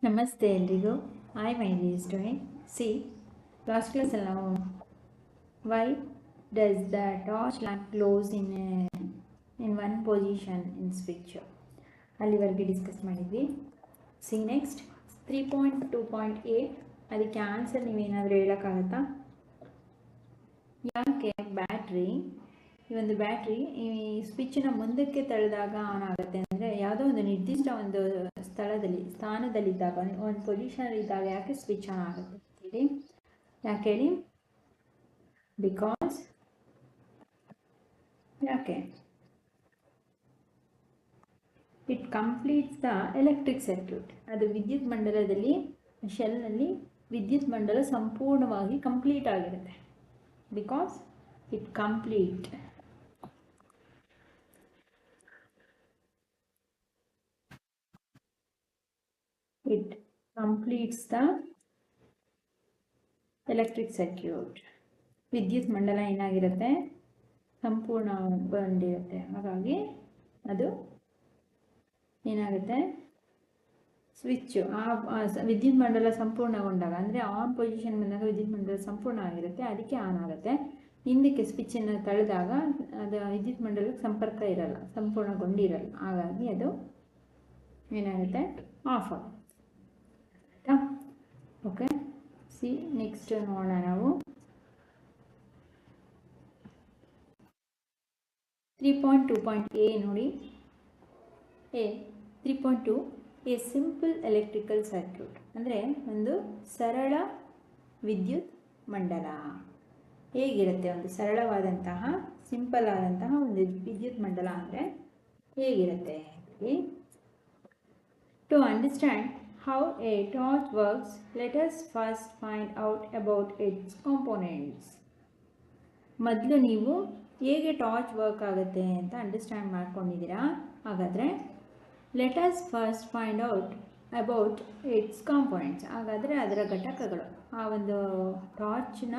ನಮಸ್ತೆ ಎಲ್ರಿಗೂ. I my dear student, C last ಕ್ಲಾಸಲ್ಲಿ ನಾವು why does the torch lamp close in one position in switch ಅಲ್ಲಿವರೆಗೆ discuss ಮಾಡಿದ್ವಿ. ಸಿ ನೆಕ್ಸ್ಟ್ 3.2.8 ಅದಕ್ಕೆ ಆನ್ಸರ್ ನೀವೇನಾದರೂ ಹೇಳೋಕ್ಕಾಗತ್ತಾ? ಯಾಕೆ ಬ್ಯಾಟ್ರಿ ಈ ಒಂದು ಬ್ಯಾಟ್ರಿ ಈ ಸ್ವಿಚ್ನ ಮುಂದಕ್ಕೆ ತಳ್ಳಿದಾಗ ಆನ್ ಆಗುತ್ತೆ ಅಂದರೆ ಯಾವುದೋ ಒಂದು ನಿರ್ದಿಷ್ಟ ಒಂದು ಸ್ಥಾನದಲ್ಲಿದ್ದಾಗ ಒಂದು ಪೊಸಿಷನ್ ಇದ್ದಾಗ ಯಾಕೆ ಸ್ವಿಚ್ ಆನ್ ಆಗುತ್ತೆ ಹೇಳಿ? ಯಾಕೆ ಹೇಳಿ? ಬಿಕಾಸ್ ಯಾಕೆ it completes the electric circuit. ಅದು ವಿದ್ಯುತ್ ಮಂಡಲದಲ್ಲಿ ಶೆಲ್ನಲ್ಲಿ ವಿದ್ಯುತ್ ಮಂಡಲ ಸಂಪೂರ್ಣವಾಗಿ ಕಂಪ್ಲೀಟ್ ಆಗಿರುತ್ತೆ. Because it completes the electric circuit. ವಿದ್ಯುತ್ ಮಂಡಲ ಏನಾಗಿರುತ್ತೆ? ಸಂಪೂರ್ಣಗೊಂಡಿರುತ್ತೆ. ಹಾಗಾಗಿ ಅದು ಏನಾಗುತ್ತೆ? ಸ್ವಿಚ್ ವಿದ್ಯುತ್ ಮಂಡಲ ಸಂಪೂರ್ಣಗೊಂಡಾಗ ಅಂದರೆ ಆನ್ ಪೊಸಿಷನ್ ಬಂದಾಗ ವಿದ್ಯುತ್ ಮಂಡಲ ಸಂಪೂರ್ಣ ಆಗಿರುತ್ತೆ, ಅದಕ್ಕೆ ಆನ್ ಆಗುತ್ತೆ. ಹಿಂದಕ್ಕೆ ಸ್ವಿಚ್ಚನ್ನು ತಳ್ಳಿದಾಗ ಅದು ವಿದ್ಯುತ್ ಮಂಡಲಕ್ಕೆ ಸಂಪರ್ಕ ಇರಲ್ಲ, ಸಂಪೂರ್ಣಗೊಂಡಿರಲ್ಲ. ಹಾಗಾಗಿ ಅದು ಏನಾಗುತ್ತೆ? ಆಫ್ ಆಗುತ್ತೆ. ಓಕೆ, ಸಿ ನೆಕ್ಸ್ಟ್ ನೋಡೋಣ ನಾವು 3.2.a ನೋಡಿ. 3.2 ಎ ಸಿಂಪಲ್ ಎಲೆಕ್ಟ್ರಿಕಲ್ ಸರ್ಕ್ಯೂಟ್ ಅಂದರೆ ಒಂದು ಸರಳ ವಿದ್ಯುತ್ ಮಂಡಲ ಹೇಗಿರುತ್ತೆ? ಒಂದು ಸರಳವಾದಂತಹ ಸಿಂಪಲ್ ಆದಂತಹ ಒಂದು ವಿದ್ಯುತ್ ಮಂಡಲ ಅಂದರೆ ಹೇಗಿರುತ್ತೆ? To understand how a torch works, let us first find out about its components. ಮೊದಲು ನೀವು ಹೇಗೆ ಟಾರ್ಚ್ ವರ್ಕ್ ಆಗುತ್ತೆ ಅಂತ ಅಂಡರ್ಸ್ಟ್ಯಾಂಡ್ ಮಾಡ್ಕೊಂಡಿದ್ದೀರಾ? ಹಾಗಾದರೆ let us first find out about it's components. ಹಾಗಾದರೆ ಅದರ ಘಟಕಗಳು, ಆ ಒಂದು ಟಾರ್ಚ್ನ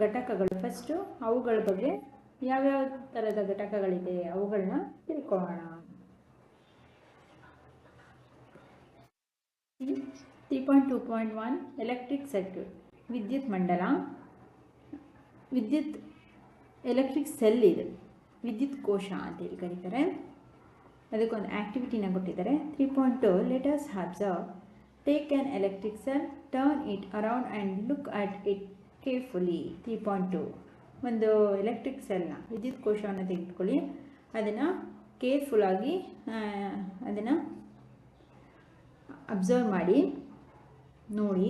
ಘಟಕಗಳು, ಫಸ್ಟು ಅವುಗಳ ಬಗ್ಗೆ ಯಾವ್ಯಾವ ಥರದ ಘಟಕಗಳಿದೆ ಅವುಗಳನ್ನ ತಿಳ್ಕೊಳ್ಳೋಣ. 3.2.1 ಎಲೆಕ್ಟ್ರಿಕ್ ಸರ್ಕ್ಯೂಟ್. ವಿದ್ಯುತ್ ಮಂಡಲ, ಎಲೆಕ್ಟ್ರಿಕ್ ಸೆಲ್ ಇದೆ, ವಿದ್ಯುತ್ ಕೋಶ ಅಂತೇಳಿ ಕರೀತಾರೆ. ಅದಕ್ಕೊಂದು ಆ್ಯಕ್ಟಿವಿಟಿನ ಕೊಟ್ಟಿದ್ದಾರೆ. 3.2 let us observe, take on electric cell, turn it around and look at it carefully. 3.2 ಒಂದು ಎಲೆಕ್ಟ್ರಿಕ್ ಸೆಲ್ನ, ವಿದ್ಯುತ್ ಕೋಶವನ್ನು ತೆಗೆದುಕೊಳ್ಳಿ, ಅದನ್ನು ಕೇರ್ಫುಲ್ಲಾಗಿ ಅದನ್ನು ಅಬ್ಸರ್ವ್ ಮಾಡಿ ನೋಡಿ.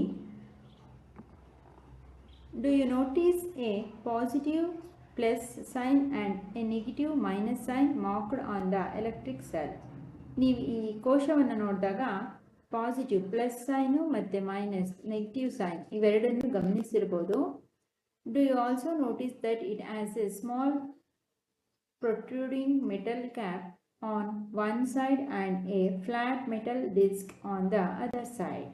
Do you notice a positive plus sign and a negative minus sign marked on the electric cell? ನೀವು ಈ ಕೋಶವನ್ನು ನೋಡಿದಾಗ ಪಾಸಿಟಿವ್ ಪ್ಲಸ್ ಸೈನು ಮತ್ತು ಮೈನಸ್ ನೆಗೆಟಿವ್ ಸೈನ್ ಇವೆರಡನ್ನು ಗಮನಿಸಿರ್ಬೋದು. Do you also notice that it has a small protruding metal cap on one side and a flat metal disc on the other side.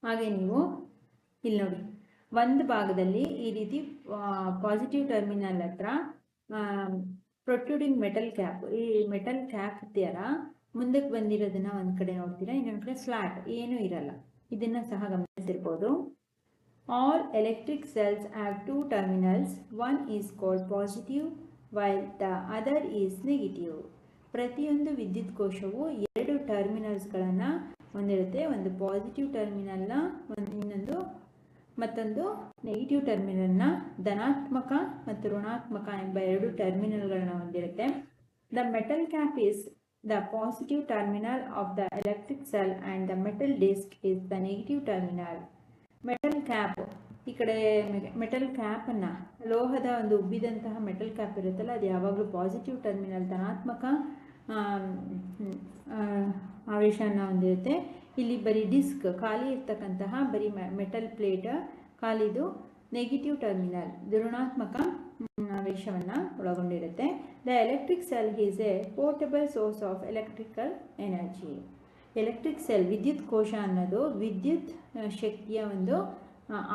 ಹಾಗೆ ನೀವು ಇಲ್ಲಿ ನೋಡಿ, ಒಂದು ಭಾಗದಲ್ಲಿ ಈ ರೀತಿ ಪಾಸಿಟಿವ್ ಟರ್ಮಿನಲ್ ಹತ್ರ ಪ್ರೊಟ್ರೂಡಿಂಗ್ ಮೆಟಲ್ ಕ್ಯಾಪ್, ಈ ಮೆಟಲ್ ಕ್ಯಾಪ್ ತರ ಮುಂದಕ್ಕೆ ಬಂದಿರೋದನ್ನ ಒಂದು ಕಡೆ ನೋಡ್ತೀರಾ, ಇನ್ನೊಂದು ಕಡೆ ಫ್ಲಾಟ್ ಏನೂ ಇರಲ್ಲ. ಇದನ್ನು ಸಹ ಗಮನಿಸಿರ್ಬೋದು. All electric cells have 2 terminals, one is called positive while the other is negative. ಪ್ರತಿಯೊಂದು ವಿದ್ಯುತ್ ಕೋಶವು 2 ಟರ್ಮಿನಲ್ಸ್ಗಳನ್ನು ಹೊಂದಿರುತ್ತೆ. ಒಂದು ಪಾಸಿಟಿವ್ ಟರ್ಮಿನಲ್ನ, ಮತ್ತೊಂದು ನೆಗೆಟಿವ್ ಟರ್ಮಿನಲ್ನ, ಧನಾತ್ಮಕ ಮತ್ತು ಋಣಾತ್ಮಕ ಎಂಬ 2 ಟರ್ಮಿನಲ್ಗಳನ್ನು ಹೊಂದಿರುತ್ತೆ. The metal cap is the positive terminal of the electric cell and the metal disc is the negative terminal. Metal cap, ಈ ಕಡೆ ಮೆಟಲ್ ಕ್ಯಾಪನ್ನು, ಲೋಹದ ಒಂದು ಉಬ್ಬಿದಂತಹ ಮೆಟಲ್ ಕ್ಯಾಪ್ ಇರುತ್ತಲ್ಲ, ಅದು ಯಾವಾಗಲೂ ಪಾಸಿಟಿವ್ ಟರ್ಮಿನಲ್, ಧನಾತ್ಮಕ ಆವೇಶವನ್ನು ಹೊಂದಿರುತ್ತೆ. ಇಲ್ಲಿ ಬರೀ ಡಿಸ್ಕ್ ಖಾಲಿ ಇರ್ತಕ್ಕಂತಹ ಬರೀ ಮೆಟಲ್ ಪ್ಲೇಟ್ ಖಾಲಿದು ನೆಗೆಟಿವ್ ಟರ್ಮಿನಲ್, ಋಣಾತ್ಮಕ ಆವೇಶವನ್ನು ಒಳಗೊಂಡಿರುತ್ತೆ. The electric cell is A portable source of electrical energy. Electric cell, ವಿದ್ಯುತ್ ಕೋಶ ಅನ್ನೋದು ವಿದ್ಯುತ್ ಶಕ್ತಿಯ ಒಂದು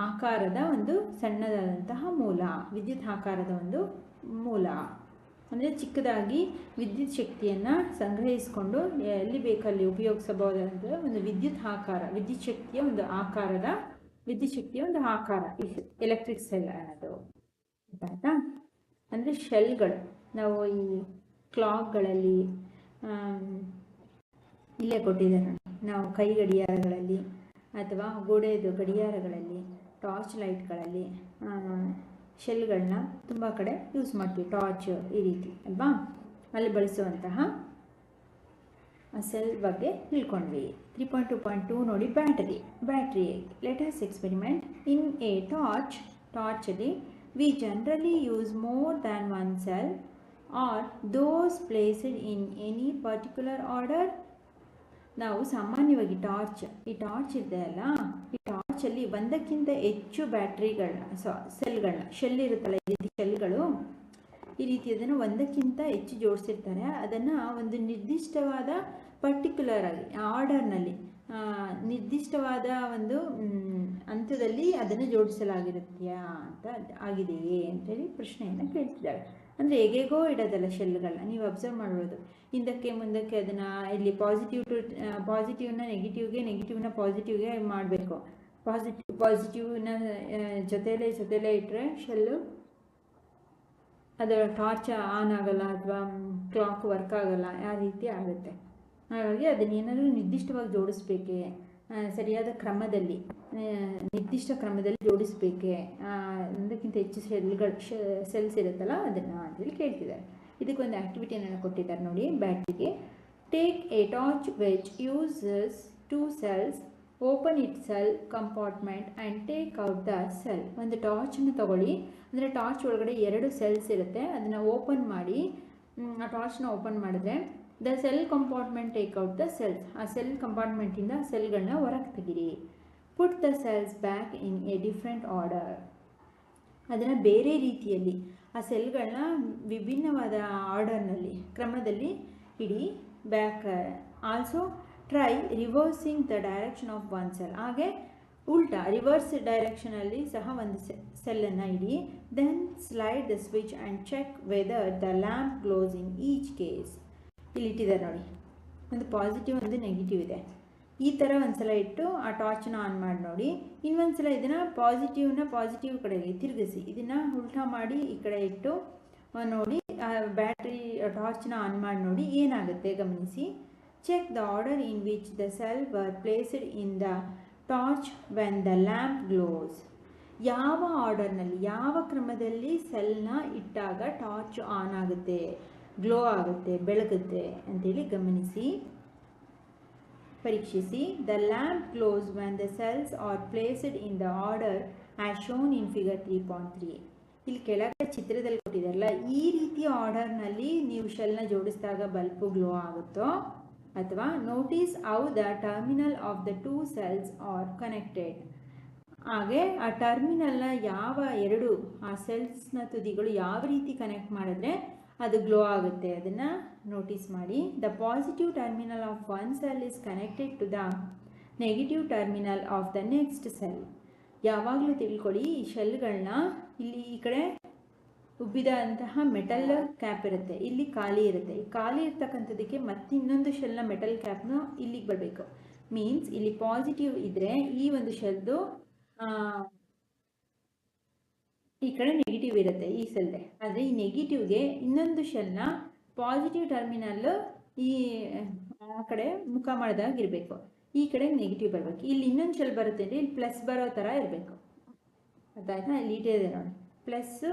ಆಕಾರದ ಒಂದು ಸಣ್ಣದಾದಂತಹ ಮೂಲ, ವಿದ್ಯುತ್ ಆಕಾರದ ಒಂದು ಮೂಲ. ಅಂದರೆ ಚಿಕ್ಕದಾಗಿ ವಿದ್ಯುತ್ ಶಕ್ತಿಯನ್ನು ಸಂಗ್ರಹಿಸಿಕೊಂಡು ಎಲ್ಲಿ ಬೇಕಲ್ಲಿ ಉಪಯೋಗಿಸಬಹುದಾದ ಒಂದು ವಿದ್ಯುತ್ ಶಕ್ತಿಯ ಒಂದು ಆಕಾರ ಎಲೆಕ್ಟ್ರಿಕ್ ಸೆಲ್ ಅನ್ನೋದು. ಆಯಿತಾ? ಅಂದರೆ ಶೆಲ್ಗಳು ನಾವು ಈ ಕ್ಲಾಕ್ಗಳಲ್ಲಿ ಇಲ್ಲೇ ಕೊಟ್ಟಿದ್ದಾರೆ ನೋಡಿ, ನಾವು ಕೈ ಗಡಿಯಾರಗಳಲ್ಲಿ ಅಥವಾ ಗೋಡೆದು ಗಡಿಯಾರಗಳಲ್ಲಿ, ಟಾರ್ಚ್ ಲೈಟ್ಗಳಲ್ಲಿ ಶೆಲ್ಗಳನ್ನ ತುಂಬ ಕಡೆ ಯೂಸ್ ಮಾಡ್ತೀವಿ. ಟಾರ್ಚ್ ಈ ರೀತಿ ಅಲ್ವಾ, ಅಲ್ಲಿ ಬಳಸುವಂತಹ ಸೆಲ್ ಬಗ್ಗೆ ತಿಳ್ಕೊಂಡ್ವಿ. 3.2.2 ನೋಡಿ, battery let us experiment. In a ಟಾರ್ಚಲ್ಲಿ we generally use more than one cell are those placed in any particular order. ನಾವು ಸಾಮಾನ್ಯವಾಗಿ ಈ ಟಾರ್ಚ್ ಇದೆ ಅಲ್ಲ, ಈ ಟಾರ್ಚಲ್ಲಿ ಒಂದಕ್ಕಿಂತ ಹೆಚ್ಚು ಸೆಲ್ಗಳನ್ನ ಶೆಲ್ ಇರುತ್ತಲ್ಲ, ಈ ರೀತಿ ಶೆಲ್ಗಳು, ಈ ರೀತಿ ಅದನ್ನು ಒಂದಕ್ಕಿಂತ ಹೆಚ್ಚು ಜೋಡಿಸಿರ್ತಾರೆ. ಅದನ್ನು ಒಂದು ನಿರ್ದಿಷ್ಟವಾದ ಪರ್ಟಿಕ್ಯುಲರ್ ಆಗಿ ಆರ್ಡರ್ನಲ್ಲಿ ನಿರ್ದಿಷ್ಟವಾದ ಒಂದು ಹಂತದಲ್ಲಿ ಅದನ್ನು ಜೋಡಿಸಲಾಗಿರುತ್ತೆಯಾ ಆಗಿದೆಯೇ ಅಂತೇಳಿ ಪ್ರಶ್ನೆಯನ್ನು ಕೇಳ್ತಿದ್ದಾರೆ. ಅಂದರೆ ಹೇಗೇಗೋ ಇಡೋದಲ್ಲ ಶೆಲ್ಗಳನ್ನ, ನೀವು ಅಬ್ಸರ್ವ್ ಮಾಡ್ಬೋದು. ಹಿಂದಕ್ಕೆ ಮುಂದಕ್ಕೆ ಅದನ್ನು ಇಲ್ಲಿ ಪಾಸಿಟಿವ್ನ ನೆಗೆಟಿವ್ನ ಪಾಸಿಟಿವ್ಗೆ ಮಾಡಬೇಕು. ಪಾಸಿಟಿವ್ನ ಜೊತೆಲೇ ಇಟ್ಟರೆ ಶೆಲ್ಲು ಅದು ಟಾರ್ಚ್ ಆನ್ ಆಗಲ್ಲ ಅಥವಾ ಕ್ಲಾಕ್ ವರ್ಕ್ ಆಗಲ್ಲ, ಆ ರೀತಿ ಆಗುತ್ತೆ. ಹಾಗಾಗಿ ಅದನ್ನೇನಾದರೂ ನಿರ್ದಿಷ್ಟವಾಗಿ ಜೋಡಿಸ್ಬೇಕೆ, ಸರಿಯಾದ ಕ್ರಮದಲ್ಲಿ ನಿರ್ದಿಷ್ಟ ಕ್ರಮದಲ್ಲಿ ಜೋಡಿಸ್ಬೇಕೆ, ಒಂದಕ್ಕಿಂತ ಹೆಚ್ಚು ಸೆಲ್ಸ್ ಇರುತ್ತಲ್ಲ ಅದನ್ನು ಅಂತೇಳಿ ಕೇಳ್ತಿದ್ದಾರೆ. ಇದಕ್ಕೊಂದು ಆ್ಯಕ್ಟಿವಿಟಿಯನ್ನು ಕೊಟ್ಟಿದ್ದಾರೆ ನೋಡಿ ಬ್ಯಾಟ್ರಿಗೆ. Take a torch which uses 2 cells, open it cell compartment and take out the cell. ಒಂದು ಟಾರ್ಚನ್ನು ತಗೊಳ್ಳಿ, ಅಂದರೆ ಟಾರ್ಚ್ ಒಳಗಡೆ 2 ಸೆಲ್ಸ್ ಇರುತ್ತೆ, ಅದನ್ನು ಓಪನ್ ಮಾಡಿ, ಆ ಟಾರ್ಚ್ನ ಓಪನ್ ಮಾಡಿದ್ರೆ the cell compartment take out the cells, ಆ ಸೆಲ್ ಕಂಪಾರ್ಟ್ಮೆಂಟಿಂದ ಸೆಲ್ಗಳನ್ನ ಹೊರಗೆ ತೆಗೀರಿ. Put the cells back in a different order. ಅದನ್ನು ಬೇರೆ ರೀತಿಯಲ್ಲಿ ಆ ಸೆಲ್ಗಳನ್ನ ವಿಭಿನ್ನವಾದ ಆರ್ಡರ್ನಲ್ಲಿ ಕ್ರಮದಲ್ಲಿ ಇಡಿ. Back also try reversing the direction of one cell. ಹಾಗೆ ಉಲ್ಟಾ ರಿವರ್ಸ್ ಡೈರೆಕ್ಷನಲ್ಲಿ ಸಹ ಒಂದು ಸೆಲ್ಲನ್ನು ಇಡಿ. Then slide the switch and check whether the lamp glows in each case. ಇಲ್ಲಿ ಇಟ್ಟಿದ್ದಾರೆ ನೋಡಿ, ಒಂದು ಪಾಸಿಟಿವ್ ಒಂದು ನೆಗೆಟಿವ್ ಇದೆ. ಈ ಥರ ಒಂದು ಸಲ ಇಟ್ಟು ಆ ಟಾರ್ಚನ್ನ ಆನ್ ಮಾಡಿ ನೋಡಿ. ಇನ್ನೊಂದು ಸಲ ಇದನ್ನು ಪಾಸಿಟಿವ್ ಕಡೆಗೆ ತಿರುಗಿಸಿ, ಇದನ್ನು ಉಲ್ಟಾ ಮಾಡಿ ಈ ಕಡೆ ಇಟ್ಟು ನೋಡಿ, ಬ್ಯಾಟ್ರಿ ಟಾರ್ಚ್ನ ಆನ್ ಮಾಡಿ ನೋಡಿ ಏನಾಗುತ್ತೆ ಗಮನಿಸಿ. Check the order in which the cell were placed in the torch when the lamp glows. ಯಾವ ಆರ್ಡರ್ನಲ್ಲಿ, ಯಾವ ಕ್ರಮದಲ್ಲಿ ಸೆಲ್ನ ಇಟ್ಟಾಗ ಟಾರ್ಚ್ ಆನ್ ಆಗುತ್ತೆ, ಗ್ಲೋ ಆಗುತ್ತೆ, ಬೆಳಗುತ್ತೆ ಅಂತೇಳಿ ಗಮನಿಸಿ, ಪರೀಕ್ಷಿಸಿ. The lamp glows when the cells R placed in the order as shown in figure 3.3. ಇಲ್ಲಿ ಕೆಳಗಡೆ ಚಿತ್ರದಲ್ಲಿ ಕೊಟ್ಟಿದ್ದಾರಲ್ಲ, ಈ ರೀತಿಯ ಆರ್ಡರ್ನಲ್ಲಿ ನೀವು ಶೆಲ್ನ ಜೋಡಿಸಿದಾಗ ಬಲ್ಬು ಗ್ಲೋ ಆಗುತ್ತೋ, ಅಥವಾ notice how the terminal of the 2 cells are connected. ಹಾಗೆ ಆ ಟರ್ಮಿನಲ್ನ ಯಾವ ಆ ಸೆಲ್ಸ್ನ ತುದಿಗಳು ಯಾವ ರೀತಿ ಕನೆಕ್ಟ್ ಮಾಡಿದ್ರೆ ಅದು ಗ್ಲೋ ಆಗುತ್ತೆ ಅದನ್ನು ನೋಟಿಸ್ ಮಾಡಿ. The positive terminal of one cell is connected to the negative terminal of the next cell. ಯಾವಾಗಲೂ ತಿಳ್ಕೊಳ್ಳಿ, ಈ ಶೆಲ್ಗಳನ್ನ ಇಲ್ಲಿ ಈ ಕಡೆ ಉಬ್ಬಿದಂತಹ ಮೆಟಲ್ ಕ್ಯಾಪ್ ಇರುತ್ತೆ, ಇಲ್ಲಿ ಖಾಲಿ ಇರುತ್ತೆ. ಈ ಖಾಲಿ ಇರ್ತಕ್ಕಂಥದ್ದಕ್ಕೆ ಮತ್ತೆ ಇನ್ನೊಂದು ಶೆಲ್ನ ಮೆಟಲ್ ಕ್ಯಾಪ್ನ ಇಲ್ಲಿಗೆ ಬರಬೇಕು. ಮೀನ್ಸ್ ಇಲ್ಲಿ ಪಾಸಿಟಿವ್ ಇದ್ದರೆ ಈ ಒಂದು ಶೆಲ್ದು ಈ ಕಡೆ ನೆಗೆಟಿವ್ ಇರುತ್ತೆ ಈ ಸೆಲ್ದೆ. ಆದರೆ ಈ ನೆಗೆಟಿವ್ಗೆ ಇನ್ನೊಂದು ಶೆಲ್ನ ಪಾಸಿಟಿವ್ ಟರ್ಮಿನಲ್ ಈ ಆ ಕಡೆ ಮುಖ ಮಾಡಿದಾಗಿರಬೇಕು, ಈ ಕಡೆ ನೆಗೆಟಿವ್ ಬರಬೇಕು. ಇಲ್ಲಿ ಇನ್ನೊಂದು ಶೆಲ್ ಬರುತ್ತೆ ಅಂದರೆ ಇಲ್ಲಿ ಪ್ಲಸ್ ಬರೋ ಥರ ಇರಬೇಕು. ಅದಾಯ್ತಾ? ಇಲ್ಲಿ ಇಟ್ಟಿದೆ ನೋಡಿ, ಪ್ಲಸ್ಸು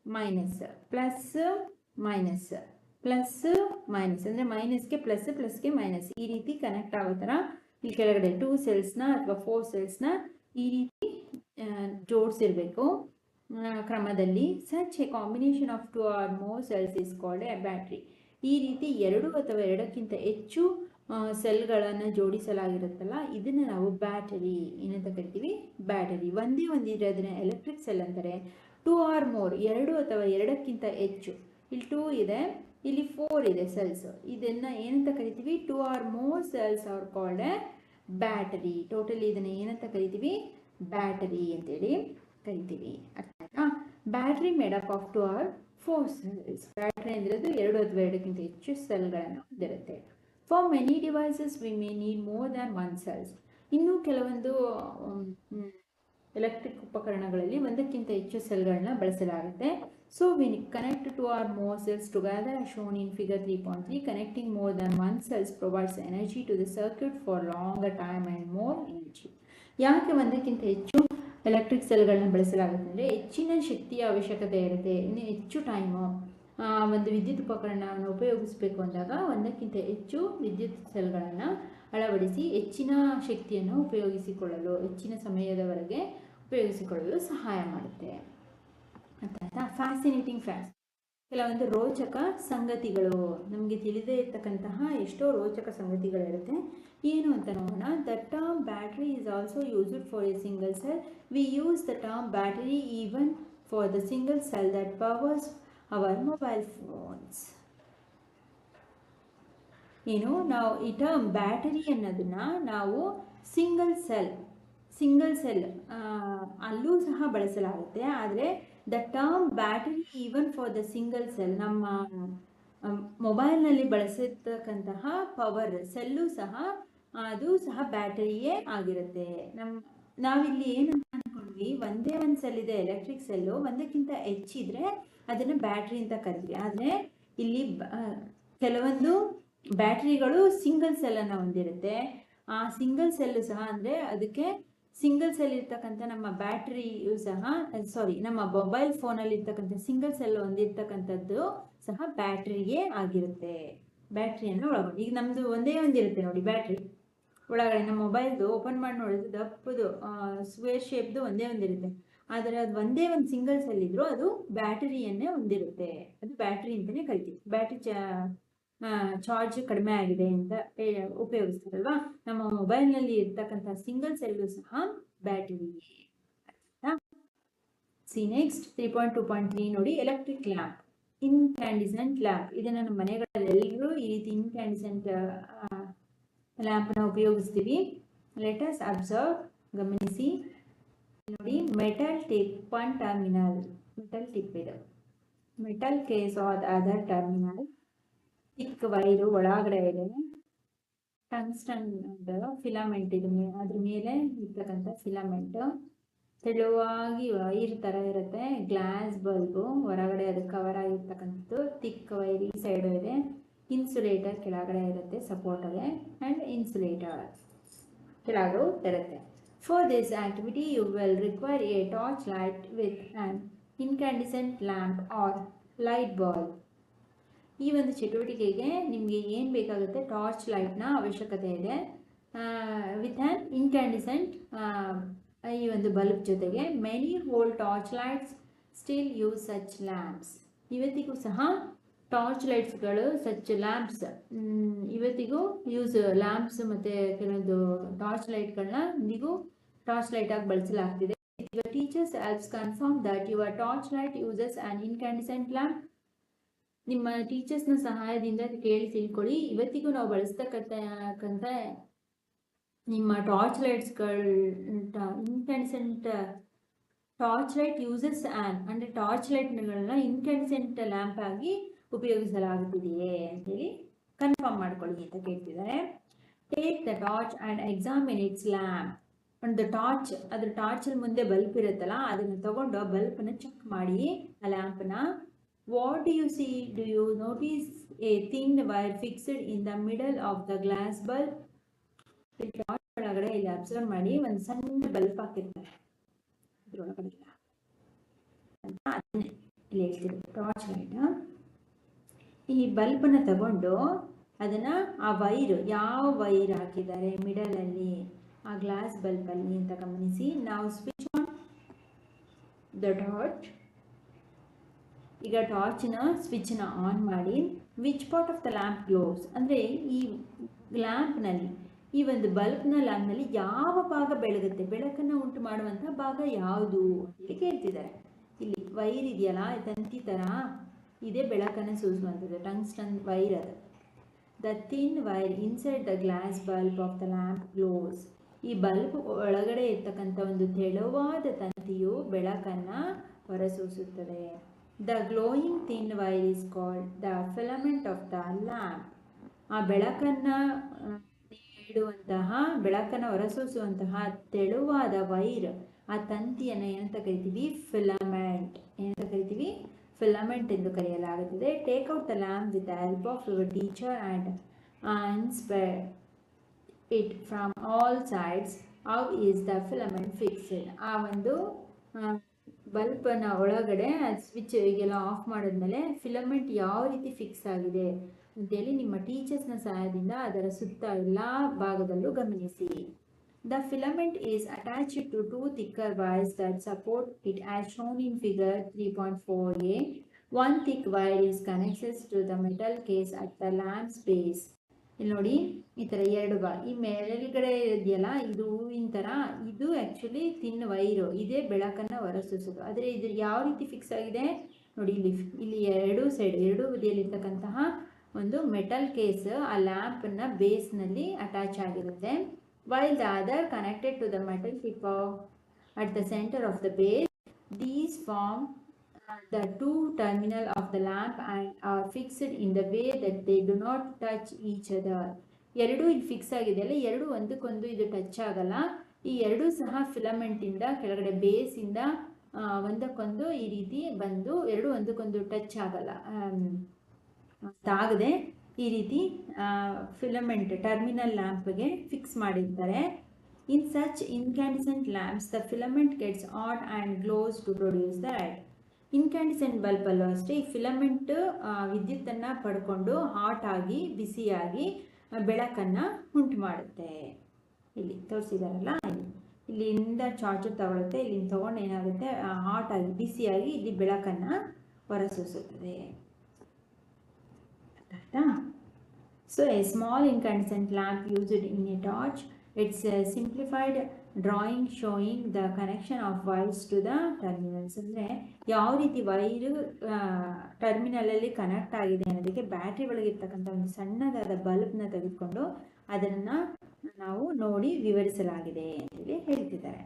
ಮೈನಸ್ ಅಂದರೆ ಮೈನಸ್ಗೆ ಪ್ಲಸ್, ಪ್ಲಸ್ಗೆ ಮೈನಸ್, ಈ ರೀತಿ ಕನೆಕ್ಟ್ ಆಗೋ ಥರ ಇಲ್ಲಿ ಕೆಳಗಡೆ 2 ಸೆಲ್ಸ್ನ ಅಥವಾ 4 ಸೆಲ್ಸ್ನ ಈ ರೀತಿ ಜೋಡಿಸಿರ್ಬೇಕು ಕ್ರಮದಲ್ಲಿ. Such A combination of 2 or more cells is called a battery. ಈ ರೀತಿ 2 ಅಥವಾ 2ಕ್ಕಿಂತ ಹೆಚ್ಚು ಸೆಲ್ಗಳನ್ನು ಜೋಡಿಸಲಾಗಿರುತ್ತಲ್ಲ, ಇದನ್ನು ನಾವು ಬ್ಯಾಟರಿ ಏನಂತ ಕರಿತೀವಿ? ಬ್ಯಾಟರಿ. ಒಂದಿರೋದನ್ನ ಎಲೆಕ್ಟ್ರಿಕ್ ಸೆಲ್ ಅಂತಾರೆ. 2 or more 2 ಅಥವಾ 2ಕ್ಕಿಂತ ಹೆಚ್ಚು, ಇಲ್ಲಿ 2 ಇದೆ, ಇಲ್ಲಿ 4 ಇದೆ ಸೆಲ್ಸ್, ಇದನ್ನು ಏನಂತ ಕರಿತೀವಿ? 2 or more cells are called a battery. Totally ಇದನ್ನು ಏನಂತ ಕರಿತೀವಿ? ಬ್ಯಾಟರಿ ಅಂತೇಳಿ ಕರಿತೀವಿ. ಅರ್ಥ ಆಯ್ತಾ? Battery made up of 2 or 4 cells. Battery ಅಂದರೆ 2 ಅಥವಾ 2ಕ್ಕಿಂತ ಹೆಚ್ಚು ಸೆಲ್ಗಳನ್ನು ಹೊಂದಿರುತ್ತೆ. For many devices we may need more than 1 cells. ಇನ್ನು ಕೆಲವೊಂದು ಎಲೆಕ್ಟ್ರಿಕ್ ಉಪಕರಣಗಳಲ್ಲಿ ಒಂದಕ್ಕಿಂತ ಹೆಚ್ಚು ಸೆಲ್ಗಳನ್ನ ಬಳಸಲಾಗುತ್ತೆ. So we connect 2 or more cells together as shown in figure 3.3. Connecting more than 1 cells provides energy to the circuit for longer time and more energy. ಯಾಕೆ ಒಂದಕ್ಕಿಂತ ಹೆಚ್ಚು electric ಸೆಲ್ಗಳನ್ನ ಬಳಸಲಾಗುತ್ತೆ ಅಂದರೆ ಹೆಚ್ಚಿನ ಶಕ್ತಿಯ ಅವಶ್ಯಕತೆ ಇರುತ್ತೆ. ಇನ್ನು ಹೆಚ್ಚು ಟೈಮು ಒಂದು ವಿದ್ಯುತ್ ಉಪಕರಣವನ್ನು ಉಪಯೋಗಿಸಬೇಕು ಅಂದಾಗ ಒಂದಕ್ಕಿಂತ ಹೆಚ್ಚು ವಿದ್ಯುತ್ ಸೆಲ್ಗಳನ್ನು ಅಳವಡಿಸಿ ಹೆಚ್ಚಿನ ಶಕ್ತಿಯನ್ನು ಉಪಯೋಗಿಸಿಕೊಳ್ಳಲು ಹೆಚ್ಚಿನ ಸಮಯದವರೆಗೆ ಉಪಯೋಗಿಸಿಕೊಳ್ಳಲು ಸಹಾಯ ಮಾಡುತ್ತೆ. ಅಂತ ಫ್ಯಾಸಿನೇಟಿಂಗ್ ಫ್ಯಾಕ್ಟ್ಸ್, ಕೆಲವೊಂದು ರೋಚಕ ಸಂಗತಿಗಳು, ನಮಗೆ ತಿಳಿದೇ ಇರ್ತಕ್ಕಂತಹ ಎಷ್ಟೋ ರೋಚಕ ಸಂಗತಿಗಳಿರುತ್ತೆ. ಏನು ಅಂತ ನೋಡೋಣ. The term battery is also used for a single cell. We use the term battery even for the single cell that powers our mobile phones. ಏನು, ನಾವು ಈ ಟರ್ಮ್ ಬ್ಯಾಟರಿ ಅನ್ನೋದನ್ನ ನಾವು ಸಿಂಗಲ್ ಸೆಲ್ ಅಲ್ಲೂ ಸಹ ಬಳಸಲಾಗುತ್ತೆ. ಆದರೆ the term battery even for the single cell, ನಮ್ಮ ಮೊಬೈಲ್ನಲ್ಲಿ ಬಳಸಿರ್ತಕ್ಕಂತಹ ಪವರ್ ಸೆಲ್ಲು ಸಹ ಅದು ಸಹ ಬ್ಯಾಟರಿಯೇ ಆಗಿರುತ್ತೆ. ನಾವಿಲ್ಲಿ ಏನಂತ ಅಂದ್ಕೊಂಡ್ವಿ, ಒಂದೇ ಒಂದು ಸೆಲ್ ಇದೆ ಎಲೆಕ್ಟ್ರಿಕ್ ಸೆಲ್ಲು, ಒಂದಕ್ಕಿಂತ ಹೆಚ್ಚಿದ್ರೆ ಅದನ್ನು ಬ್ಯಾಟ್ರಿ ಅಂತ ಕರಿತೀವಿ. ಆದರೆ ಇಲ್ಲಿ ಕೆಲವೊಂದು ಬ್ಯಾಟ್ರಿಗಳು ಸಿಂಗಲ್ ಸೆಲ್ಲನ್ನು ಹೊಂದಿರುತ್ತೆ. ಆ ಸಿಂಗಲ್ ಸೆಲ್ಲು ಸಹ ಅಂದರೆ ಅದಕ್ಕೆ ಸಿಂಗಲ್ ಸೆಲ್ ಇರ್ತಕ್ಕಂಥ ನಮ್ಮ ಬ್ಯಾಟ್ರಿಯು ಸಹ ನಮ್ಮ ಮೊಬೈಲ್ ಫೋನಲ್ಲಿ ಇರ್ತಕ್ಕಂಥ ಸಿಂಗಲ್ ಸೆಲ್ ಹೊಂದಿರ್ತಕ್ಕಂಥದ್ದು ಸಹ ಬ್ಯಾಟ್ರಿಯೇ ಆಗಿರುತ್ತೆ. ಬ್ಯಾಟ್ರಿಯನ್ನು ಒಳಗೊಂಡು, ಈಗ ನಮ್ಮದು ಒಂದೇ ಒಂದಿರುತ್ತೆ ನೋಡಿ ಬ್ಯಾಟ್ರಿ ಒಳಗಡೆ, ನಮ್ಮ ಮೊಬೈಲ್ದು ಓಪನ್ ಮಾಡಿ ನೋಡಿದ್ರೆ ದಪ್ಪದು ಸ್ಕ್ವೇರ್ ಶೇಪ್ದು ಒಂದೇ ಒಂದಿರುತ್ತೆ. ಆದರೆ ಅದು ಒಂದೇ ಒಂದು ಸಿಂಗಲ್ ಸೆಲ್ ಇದ್ರೂ ಅದು ಬ್ಯಾಟರಿಯನ್ನೇ ಹೊಂದಿರುತ್ತೆ. ಅದು ಬ್ಯಾಟ್ರಿ ಅಂತಲೇ ಕರಿತೀವಿ. ಬ್ಯಾಟ್ರಿ ಚಾರ್ಜ್ ಕಡಿಮೆ ಆಗಿದೆ ಅಂತ ಉಪಯೋಗಿಸ್ತಾರಲ್ವಾ, ನಮ್ಮ ಮೊಬೈಲ್ನಲ್ಲಿ ಇರ್ತಕ್ಕಂಥ ಸಿಂಗಲ್ ಸೆಲ್ಲು ಸಹ ಬ್ಯಾಟರಿ. ಸಿ ನೆಕ್ಸ್ಟ್ 3.2.3 ನೋಡಿ. Electric lamp, incandescent lamp. ಇದನ್ನು ನಮ್ಮ ಮನೆಗಳಲ್ಲಿ ಎಲ್ಲರೂ ಈ ರೀತಿ ಇನ್ಕ್ಯಾಂಡಿಸೆಂಟ್ ಲ್ಯಾಂಪ್ನ ಉಪಯೋಗಿಸ್ತೀವಿ. ಲೆಟಸ್ ಅಬ್ಸರ್ವ್, ಗಮನಿಸಿ ನೋಡಿ. Metal tip one terminal, metal tip ಇದು, metal case or other terminal. ಚಿಕ್ಕ ವೈರು ಒಳಗಡೆ ಇದೆ. ಟಂಗ್ಸ್ಟನ್ ಫಿಲಮೆಂಟ್ ಇದು, ಅದ್ರ ಮೇಲೆ ಇರ್ತಕ್ಕಂಥ ಫಿಲಮೆಂಟ್ ತೆಳುವಾಗಿ ವೈರ್ ಥರ ಇರುತ್ತೆ. ಗ್ಲಾಸ್ ಬಲ್ಬು ಹೊರಗಡೆ ಅದಕ್ಕೆ ಕವರ್ ಆಗಿರ್ತಕ್ಕಂಥದ್ದು. ತಿಕ್ ವೈರ್ ಈ ಸೈಡು ಇದೆ. ಇನ್ಸುಲೇಟರ್ ಕೆಳಗಡೆ ಇರುತ್ತೆ, ಸಪೋರ್ಟಗೆ, ಆ್ಯಂಡ್ ಇನ್ಸುಲೇಟರ್ ಕೆಳಗಡೆ ಇರುತ್ತೆ. For this activity you will require a torch light with an incandescent lamp or light bulb. ಈ ಒಂದು ಚಟುವಟಿಕೆಗೆ ನಿಮಗೆ ಏನು ಬೇಕಾಗುತ್ತೆ, ಟಾರ್ಚ್ ಲೈಟ್ನ ಅವಶ್ಯಕತೆ ಇದೆ. ವಿತ್ ಆ್ಯನ್ ಇನ್ಕ್ಯಾಂಡಿಸೆಂಟ್, ಈ ಒಂದು ಬಲ್ಬ್ ಜೊತೆಗೆ. Many old torch lights still use such lamps. ಇವತ್ತಿಗೂ ಸಹ ಟಾರ್ಚ್ ಲೈಟ್ಸ್ಗಳು, ಸಚ್ ಲ್ಯಾಂಪ್ಸ್ ಇವತ್ತಿಗೂ ಯೂಸ್, ಲ್ಯಾಂಪ್ಸ್ ಮತ್ತು ಕೆಲವೊಂದು ಟಾರ್ಚ್ ಲೈಟ್ಗಳನ್ನ ಇಂದಿಗೂ ಟಾರ್ಚ್ ಲೈಟಾಗಿ ಬಳಸಲಾಗ್ತಿದೆ. Your teachers helps confirm that your torch light uses an incandescent lamp. ನಿಮ್ಮ ಟೀಚರ್ಸ್ನ ಸಹಾಯದಿಂದ ಕೇಳಿ ತಿಳ್ಕೊಳ್ಳಿ. ಇವತ್ತಿಗೂ ನಾವು ಬಳಸ್ತಕ್ಕಂಥ ನಿಮ್ಮ ಟಾರ್ಚ್ ಲೈಟ್ಸ್ಗಳು incandescent torch light uses an, ಅಂದರೆ ಟಾರ್ಚ್ ಲೈಟ್ಗಳನ್ನ ಇನ್ಕ್ಯಾಂಡಿಸೆಂಟ್ ಲ್ಯಾಂಪ್ ಆಗಿ ಉಪಯೋಗಿಸಲಾಗುತ್ತಿದೆಯೇ ಅಂತೇಳಿ ಕನ್ಫರ್ಮ್ ಮಾಡ್ಕೊಳ್ಳಿ ಅಂತ ಕೇಳ್ತಿದ್ದಾರೆ. Take the torch and examine it's lamp. ಒಂದು ಟಾರ್ಚ್, ಅದ್ರ ಟಾರ್ಚಲ್ಲಿ ಮುಂದೆ ಬಲ್ಪ್ ಇರುತ್ತಲ್ಲ, ಅದನ್ನು ತಗೊಂಡು ಆ ಬಲ್ಪನ್ನು ಚೆಕ್ ಮಾಡಿ, ಆ ಲ್ಯಾಂಪನ್ನ. What do you see? Do you notice a thin wire fixed in the middle of the glass bulb? Torch ಒಳಗಡೆ ಇಲ್ಲಿ ಅಬ್ಸರ್ವ್ ಮಾಡಿ, ಒಂದು ಸಣ್ಣ ಬಲ್ಪ್ ಹಾಕಿರ್ತಾರೆ ಅದ್ರೊಳಗಡೆ ಅಂತ, ಅದನ್ನೇ ಇಲ್ಲಿ ಹೇಳ್ತೀವಿ ಟಾರ್ಚ್ ಲೈಟ್. ಈ ಬಲ್ಬನ್ನು ತಗೊಂಡು ಅದನ್ನು, ಆ ವೈರು, ಯಾವ ವೈರ್ ಹಾಕಿದ್ದಾರೆ ಮಿಡಲಲ್ಲಿ ಆ ಗ್ಲಾಸ್ ಬಲ್ಬಲ್ಲಿ ಅಂತ ಗಮನಿಸಿ. ನಾವು ಸ್ವಿಚ್ ಆನ್ ದ ಟಾರ್ಚ್. ಈಗ ಟಾರ್ಚ್ನ ಸ್ವಿಚ್ನ ಆನ್ ಮಾಡಿ. Which part of the lamp gloves, ಅಂದರೆ ಈ ಲ್ಯಾಂಪ್ನಲ್ಲಿ, ಈ ಒಂದು ಬಲ್ಬ್ನ ಲ್ಯಾಂಪ್ನಲ್ಲಿ ಯಾವ ಭಾಗ ಬೆಳಗುತ್ತೆ, ಬೆಳಕನ್ನು ಉಂಟು ಮಾಡುವಂಥ ಭಾಗ ಯಾವುದು ಅಂತೇಳಿ ಕೇಳ್ತಿದ್ದಾರೆ. ಇಲ್ಲಿ ವೈರ್ ಇದೆಯಲ್ಲ, ತಂತಿ ಥರ ಇದೇ ಬೆಳಕನ್ನು ಸೂಚಿಸುವಂಥದ್ದು, ಟಂಗ್ಸ್ಟನ್ ವೈರ್ ಅದು. The thin wire inside the glass bulb off the lamp gloves. ಈ ಬಲ್ಬ್ ಒಳಗಡೆ ಇರ್ತಕ್ಕಂಥ ಒಂದು ತೆಳುವಾದ ತಂತಿಯು ಬೆಳಕನ್ನು ಹೊರಸೂಸುತ್ತದೆ. The glowing thin wire is called the filament of the lamp. ಆ ಬೆಳಕನ್ನು ನೀಡುವಂತಹ, ಬೆಳಕನ್ನು ಹೊರಸೂಸುವಂತಹ ತೆಳುವಾದ ವೈರ್, ಆ ತಂತಿಯನ್ನು ಏನಂತ ಕರಿತೀವಿ? ಫಿಲಮೆಂಟ್. ಏನಂತ ಕರಿತೀವಿ? ಫಿಲಮೆಂಟ್ ಎಂದು ಕರೆಯಲಾಗುತ್ತದೆ. Take out the lamp with the help of your teacher and inspire it from all sides. How is the filament fixed? ಆ ಒಂದು ಬಲ್ಬನ ಒಳಗಡೆ ಸ್ವಿಚ್ ಈಗೆಲ್ಲ ಆಫ್ ಮಾಡಿದ್ಮೇಲೆ ಫಿಲಮೆಂಟ್ ಯಾವ ರೀತಿ ಫಿಕ್ಸ್ ಆಗಿದೆ ಅಂತೇಳಿ ನಿಮ್ಮ ಟೀಚರ್ಸ್ನ ಸಹಾಯದಿಂದ ಅದರ ಸುತ್ತ ಎಲ್ಲ ಭಾಗದಲ್ಲೂ ಗಮನಿಸಿ. The filament is attached to two thicker wires that support it as shown in figure 3.4a. One thick wire is connected to the metal case at the lamp's base. ಇಲ್ಲಿ ನೋಡಿ, ಈ ಥರ ಎರಡು ಈ ಮೇಲ್ಗಡೆ ಇದೆಯಲ್ಲ, ಇದು ಹೂವಿನ ಥರ, ಇದು ಆ್ಯಕ್ಚುಲಿ ತಿನ್ ವೈರು, ಇದೇ ಬೆಳಕನ್ನು ಹೊರಸೂಸೋದು. ಆದರೆ ಇದು ಯಾವ ರೀತಿ ಫಿಕ್ಸ್ ಆಗಿದೆ ನೋಡಿ, ಇಲ್ಲಿ ಎರಡೂ ಸೈಡ್, ಎರಡೂ ಬದಿಯಲ್ಲಿರ್ತಕ್ಕಂತಹ ಒಂದು ಮೆಟಲ್ ಕೇಸ್ ಆ ಲ್ಯಾಂಪನ್ನು ಬೇಸ್ನಲ್ಲಿ ಅಟ್ಯಾಚ್ ಆಗಿರುತ್ತೆ. While the other connected to the metal tip at the center of the base. These form the two terminals of the lamp and are fixed in the way that they do not touch each other. ಎರಡೂ ಇಲ್ಲಿ fix ಆಗಿದೆಯಲ್ಲ, ಎರಡೂ ಒಂದಕ್ಕೊಂದು ಇದು touch ಆಗಲ್ಲ. ಈ ಎರಡೂ ಸಹ ಫಿಲಮೆಂಟಿಂದ ಕೆಳಗಡೆ ಬೇಸಿಂದ ಒಂದಕ್ಕೊಂದು ಈ ರೀತಿ ಬಂದು ಎರಡೂ ಒಂದಕ್ಕೊಂದು ಟಚ್ ಆಗಲ್ಲ, ತಾಗದೆ ಈ ರೀತಿ ಫಿಲಮೆಂಟ್ ಟರ್ಮಿನಲ್ ಲ್ಯಾಂಪ್ಗೆ ಫಿಕ್ಸ್ ಮಾಡಿರ್ತಾರೆ. In such incandescent lamps the filament gets hot and glows to produce the light. Incandescent ಬಲ್ಬಲ್ಲೂ ಅಷ್ಟೇ ಈ ಫಿಲಮೆಂಟ್ ವಿದ್ಯುತ್ತನ್ನು ಪಡ್ಕೊಂಡು ಹಾಟ್ ಆಗಿ, ಬಿಸಿಯಾಗಿ ಬೆಳಕನ್ನು ಉಂಟು ಮಾಡುತ್ತೆ. ಇಲ್ಲಿ ತೋರಿಸಿದಾರಲ್ಲ, ಇಲ್ಲಿಂದ ಚಾರ್ಜರ್ ತಗೊಳುತ್ತೆ, ಇಲ್ಲಿಂದ ತೊಗೊಂಡು ಏನಾಗುತ್ತೆ, ಹಾಟ್ ಆಗಿ, ಬಿಸಿಯಾಗಿ ಇಲ್ಲಿ ಬೆಳಕನ್ನು ಹೊರಸೂಸುತ್ತದೆ. So a small incandescent lamp used in a torch. It's a simplified drawing showing the connection of wires to the terminals. ಅಂದರೆ ಯಾವ ರೀತಿ ವೈರು ಟರ್ಮಿನಲಲ್ಲಿ ಕನೆಕ್ಟ್ ಆಗಿದೆ ಅನ್ನೋದಕ್ಕೆ ಬ್ಯಾಟ್ರಿ ಒಳಗಿರ್ತಕ್ಕಂಥ ಒಂದು ಸಣ್ಣದಾದ ಬಲ್ಬ್ನ ತೆಗೆದುಕೊಂಡು ಅದನ್ನು ನಾವು ನೋಡಿ ವಿವರಿಸಲಾಗಿದೆ ಅಂತೇಳಿ ಹೇಳ್ತಿದ್ದಾರೆ,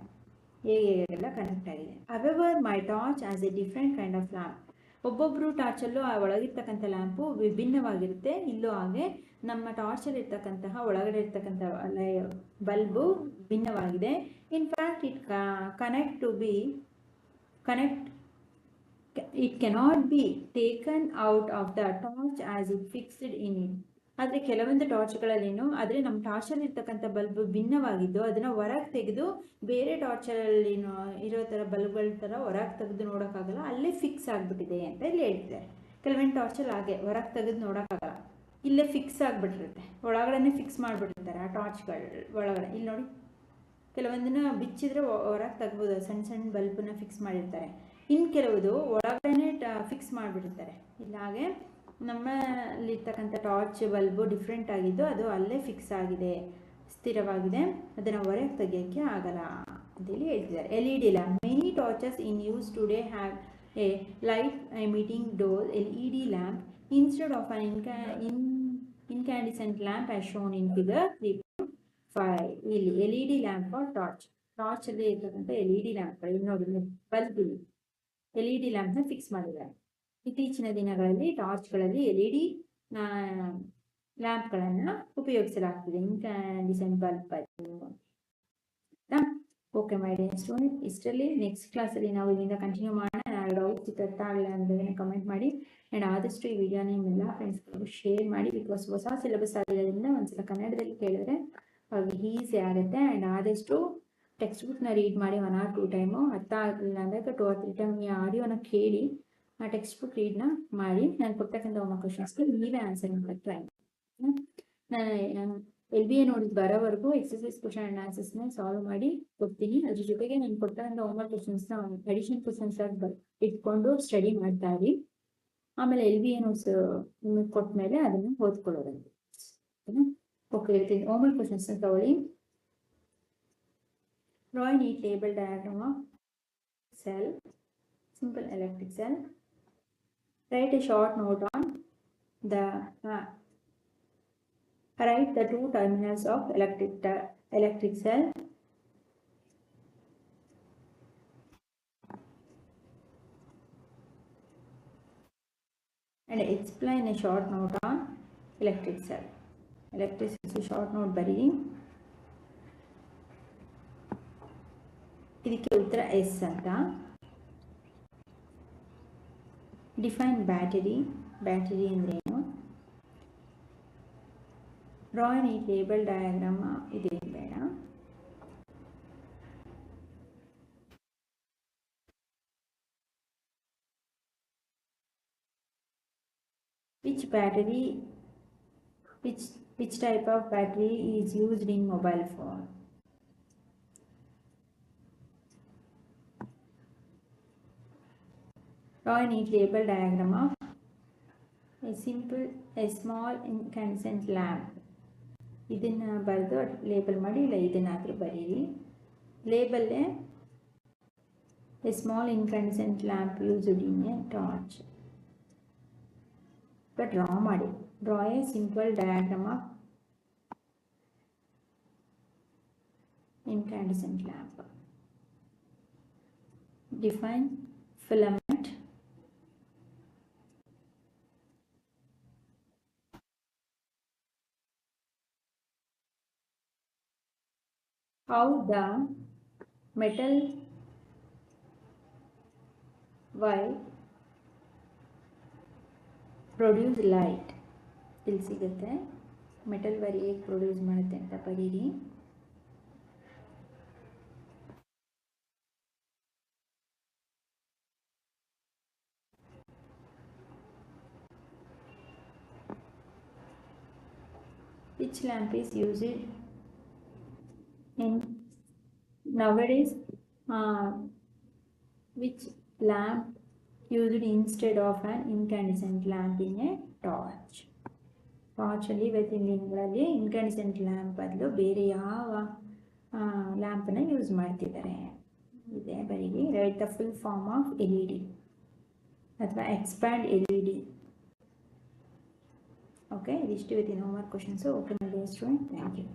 ಹೇಗೆಲ್ಲ ಕನೆಕ್ಟ್ ಆಗಿದೆ. However, my torch has a different kind of lamp. ಒಬ್ಬೊಬ್ಬರು ಟಾರ್ಚಲ್ಲೂ ಆ ಒಳಗಿರ್ತಕ್ಕಂಥ ಲ್ಯಾಂಪು ವಿಭಿನ್ನವಾಗಿರುತ್ತೆ. ಇಲ್ಲೂ ಹಾಗೆ ನಮ್ಮ ಟಾರ್ಚಲ್ಲಿ ಇರ್ತಕ್ಕಂತಹ ಒಳಗಡೆ ಇರ್ತಕ್ಕಂಥ ಬಲ್ಬು ಭಿನ್ನವಾಗಿದೆ. In fact it cannot be taken out of the torch as it fixed in it. ಆದರೆ ಕೆಲವೊಂದು ಟಾರ್ಚ್ಗಳಲ್ಲೇನು, ಆದರೆ ನಮ್ಮ ಟಾರ್ಚಲ್ಲಿ ಇರ್ತಕ್ಕಂಥ ಬಲ್ಬ್ ಭಿನ್ನವಾಗಿದ್ದು ಅದನ್ನು ಹೊರಗೆ ತೆಗೆದು ಬೇರೆ ಟಾರ್ಚಲ್ಲಿ ಇರೋ ಥರ ಬಲ್ಬ್ಗಳ ಥರ ಹೊರಗೆ ತೆಗೆದು ನೋಡೋಕ್ಕಾಗಲ್ಲ, ಅಲ್ಲೇ ಫಿಕ್ಸ್ ಆಗಿಬಿಟ್ಟಿದೆ ಅಂತ ಇಲ್ಲಿ ಹೇಳ್ತಿದ್ದಾರೆ. ಕೆಲವೊಂದು ಟಾರ್ಚಲ್ಲಿ ಹಾಗೆ ಹೊರಗೆ ತೆಗೆದು ನೋಡೋಕ್ಕಾಗಲ್ಲ, ಇಲ್ಲೇ ಫಿಕ್ಸ್ ಆಗಿಬಿಟ್ಟಿರುತ್ತೆ, ಒಳಗಡೆ ಫಿಕ್ಸ್ ಮಾಡಿಬಿಟ್ಟಿರ್ತಾರೆ ಆ ಟಾರ್ಚ್ಗಳ ಒಳಗಡೆ. ಇಲ್ಲಿ ನೋಡಿ, ಕೆಲವೊಂದನ್ನ ಬಿಚ್ಚಿದ್ರೆ ಹೊರಗೆ ತೆಗ್ಬೋದು, ಸಣ್ಣ ಸಣ್ಣ ಬಲ್ಬನ್ನ ಫಿಕ್ಸ್ ಮಾಡಿರ್ತಾರೆ. ಇನ್ನು ಕೆಲವುದು ಒಳಗಡೆ ಫಿಕ್ಸ್ ಮಾಡಿಬಿಟ್ಟಿರ್ತಾರೆ. ಇಲ್ಲ ಹಾಗೆ ನಮ್ಮಲ್ಲಿರ್ತಕ್ಕಂಥ ಟಾರ್ಚ್ ಬಲ್ಬು ಡಿಫ್ರೆಂಟ್ ಆಗಿದ್ದು ಅದು ಅಲ್ಲೇ ಫಿಕ್ಸ್ ಆಗಿದೆ, ಸ್ಥಿರವಾಗಿದೆ, ಅದನ್ನು ಹೊರಗೆ ತೆಗಿಯೋಕ್ಕೆ ಆಗಲ್ಲ ಅಂತೇಳಿ ಹೇಳ್ತಿದ್ದಾರೆ. LED lamp. Many torches in use today have A light emitting door LED lamp instead of an incandescent lamp as shown in figure 3.5. ಇಲ್ಲಿ LED ಲ್ಯಾಂಪ್ ಟಾರ್ಚಲ್ಲಿ ಇರ್ತಕ್ಕಂಥ LED ಲ್ಯಾಂಪ್ಗಳು. ಇಲ್ಲಿ ನೋಡಿ, ಬಲ್ಬ್ LED ಲ್ಯಾಂಪ್ನ ಫಿಕ್ಸ್ ಮಾಡಿದ್ದಾರೆ. ಇತ್ತೀಚಿನ ದಿನಗಳಲ್ಲಿ ಟಾರ್ಚ್ಗಳಲ್ಲಿ LED ಲ್ಯಾಂಪ್ಗಳನ್ನು ಉಪಯೋಗಿಸಲಾಗ್ತಿದೆ, incandescent bulb. Okay my dear student, ಇಷ್ಟರಲ್ಲಿ ನೆಕ್ಸ್ಟ್ ಕ್ಲಾಸಲ್ಲಿ ನಾವು ಇಲ್ಲಿಂದ ಕಂಟಿನ್ಯೂ ಮಾಡೋಣ. ಡೌಟ್ಸ್ ಅರ್ಥ ಆಗಲ್ಲ ಅಂದರೆ ಕಮೆಂಟ್ ಮಾಡಿ, ಆ್ಯಂಡ್ ಆದಷ್ಟು ಈ ವಿಡಿಯೋನ ನಿಮ್ಮೆಲ್ಲ ಫ್ರೆಂಡ್ಸ್ಗಳಿಗೂ ಶೇರ್ ಮಾಡಿ. ಬಿಕಾಸ್ ಹೊಸ ಸಿಲೆಬಸ್ ಆಗಿರೋದ್ರಿಂದ ಒಂದ್ಸಲ ಕನ್ನಡದಲ್ಲಿ ಕೇಳಿದ್ರೆ ಅವ್ರಿಗೆ ಈಸಿ ಆಗುತ್ತೆ. ಆ್ಯಂಡ್ ಆದಷ್ಟು ಟೆಕ್ಸ್ಟ್ ಬುಕ್ನ ರೀಡ್ ಮಾಡಿ 1 or 2 ಟೈಮು. ಅರ್ಥ ಆಗಲಿಲ್ಲ ಅಂದರೆ 2 or 3 ಟೈಮ್ ಈ ಆಡಿಯೋನ ಕೇಳಿ ಆ ಟೆಕ್ಸ್ಟ್ ಬುಕ್ ರೀಡ್ನ ಮಾಡಿ ನಾನು ಕೊಡ್ತಕ್ಕಂಥ ಹೋಮ್ವರ್ಕ್ ಕ್ವಶನ್ಸ್ಗೆ ನೀವೇ ಆನ್ಸರ್ ಮಾಡೋಕ್ಕೆ ಟ್ರೈ ಮಾಡಿ. ನಾನು LBA ನೋಡಿದ್ದು ಬರೋವರೆಗೂ ಎಕ್ಸಸೈಸ್ ಕ್ವಶನ್ ಆ್ಯಂಡ್ ಆನ್ಸರ್ಸ್ನ ಸಾಲ್ವ್ ಮಾಡಿ ಕೊಡ್ತೀನಿ. ಅದ್ರ ಜೊತೆಗೆ ನಾನು ಕೊಡ್ತಕ್ಕಂಥ ಹೋಮ್ವರ್ಕ್ ಕ್ವಶನ್ಸ್ನ ಅಡಿಷನಲ್ ಕ್ವಶನ್ಸ್ ಆಗಿ ಇಟ್ಕೊಂಡು ಸ್ಟಡಿ ಮಾಡ್ತಾ ಇರಿ. ಆಮೇಲೆ LBA ನೋಟ್ಸ್ ನಿಮಗೆ ಕೊಟ್ಟ ಮೇಲೆ ಅದನ್ನು ಓದ್ಕೊಳ್ಳೋದಂತೆ. ಓಕೆ, ಹೇಳ್ತೀನಿ. ಹೋಮ್ವರ್ಕ್ ಕ್ವಶನ್ಸ್ನ ತಗೊಳ್ಳಿ. Draw a neat table diagram of cell, simple electric cell. Write a short note on the write the 2 terminals of electric cell. and explain a short note on electric cell. Electricity short note ಬರೀ. ಇದಕ್ಕೆ ಉತ್ತರ S ಅಂತ. Define battery. Battery ಅಂದ್ರೇನು? Draw A table diagram. ಇದೇನು ಬೇಡ. Which type of battery is used in mobile phone? Draw a neat label diagram of a small incandescent lamp. ಇದನ್ನು ಬರೆದು label ಮಾಡಿ, ಇಲ್ಲ ಇದನ್ನಾದರೂ ಬರೀರಿ. ಲೇಬಲ್ಲೇ a small incandescent lamp used in a torch. Draw ಮಾಡಿ. Draw a simple diagram of incandescent lamp. Define filament. How the metal wire produce light. ಇಲ್ಲಿ ಸಿಗುತ್ತೆ. ಮೆಟಲ್ ವೈರ್ ಹೇಗೆ ಪ್ರೊಡ್ಯೂಸ್ ಮಾಡುತ್ತೆ ಅಂತ ಬರೀರಿ. Which lamp is used in nowadays? Which lamp used instead of an incandescent lamp in a torch? ಟಾರ್ಚಲ್ಲಿ ಇವತ್ತಿನ ದಿನಗಳಲ್ಲಿ ಇನ್ಕ್ಯಾಂಡೆಸೆಂಟ್ lamp ಬದಲು ಬೇರೆ ಯಾವ ಲ್ಯಾಂಪನ್ನು ಯೂಸ್ ಮಾಡ್ತಿದ್ದಾರೆ ಇದೆ ಬರೀರಿ. Write the full form of LED ಅಥವಾ ಎಕ್ಸ್ಪ್ಯಾಂಡ್ LED. ಓಕೆ, ಇದಿಷ್ಟು ಇವತ್ತಿನ homework questions. Okay my dear student, thank you.